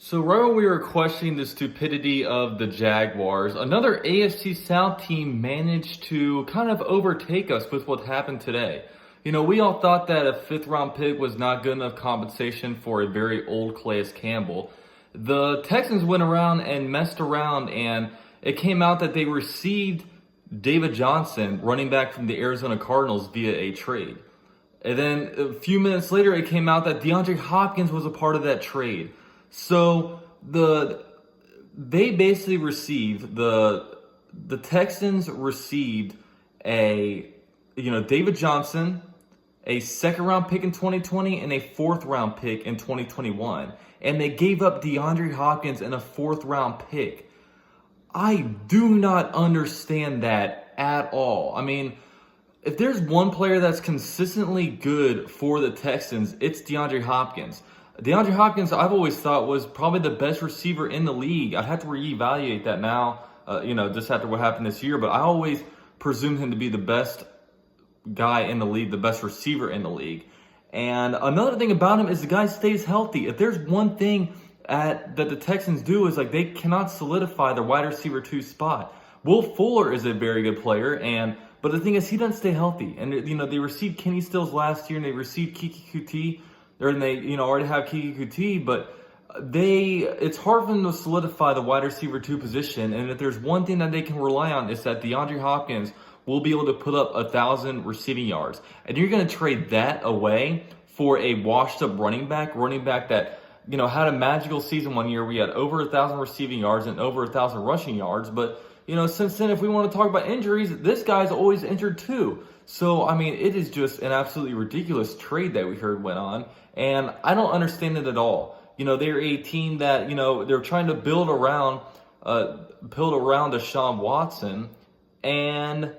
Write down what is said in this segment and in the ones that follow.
So right when we were questioning the stupidity of the Jaguars, another AFC South team managed to kind of overtake us with what happened today. We all thought that a fifth round pick was not good enough compensation for a very old Calais Campbell. The Texans went around and messed around, and it came out that they received David Johnson, running back from the Arizona Cardinals, via a trade. And then a few minutes later, it came out that DeAndre Hopkins was a part of that trade. So they basically received the Texans received David Johnson, a second round pick in 2020 and a fourth round pick in 2021, and they gave up DeAndre Hopkins and a fourth round pick. I do not understand that at all. I mean, if there's one player that's consistently good for the Texans, it's DeAndre Hopkins. DeAndre Hopkins, I've always thought, was probably the best receiver in the league. I'd have to reevaluate that now, just after what happened this year. But I always presumed him to be the best guy in the league, the best receiver in the league. And another thing about him is the guy stays healthy. If there's one thing that the Texans do is they cannot solidify their wide receiver 2 spot. Will Fuller is a very good player, but the thing is he doesn't stay healthy. And they received Kenny Stills last year, and they received Kiki Kuti. And they, already have Kiki Kuti, but it's hard for them to solidify the wide receiver 2 position. And if there's one thing that they can rely on, is that DeAndre Hopkins will be able to put up 1,000 receiving yards. And you're going to trade that away for a washed up running back that, had a magical season one year. We had over 1,000 receiving yards and over 1,000 rushing yards. But, since then, if we want to talk about injuries, this guy's always injured too. So, it is just an absolutely ridiculous trade that we heard went on. And I don't understand it at all. They're a team that, they're trying to build around Deshaun Watson, and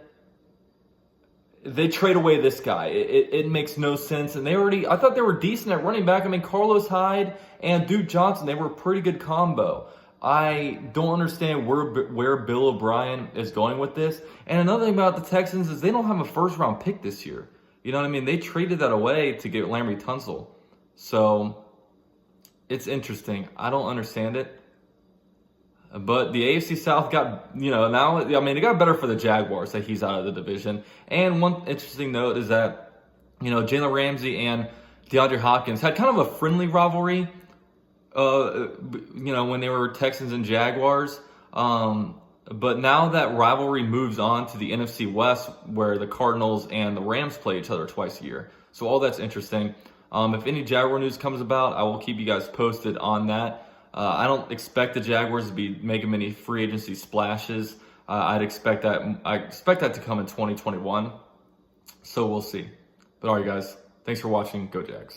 they trade away this guy. It makes no sense. And I thought they were decent at running back. Carlos Hyde and Duke Johnson, they were a pretty good combo. I don't understand where Bill O'Brien is going with this. And another thing about the Texans is they don't have a first round pick this year. You know what I mean? They traded that away to get Larry Tunsil. So it's interesting. I don't understand it. But the AFC South got, now, it got better for the Jaguars that he's out of the division. And one interesting note is that, Jalen Ramsey and DeAndre Hopkins had kind of a friendly rivalry, when they were Texans and Jaguars. But now that rivalry moves on to the NFC West, where the Cardinals and the Rams play each other twice a year. So all that's interesting. If any Jaguar news comes about, I will keep you guys posted on that. I don't expect the Jaguars to be making many free agency splashes. I expect that to come in 2021. So we'll see. But all right, guys, thanks for watching. Go Jags.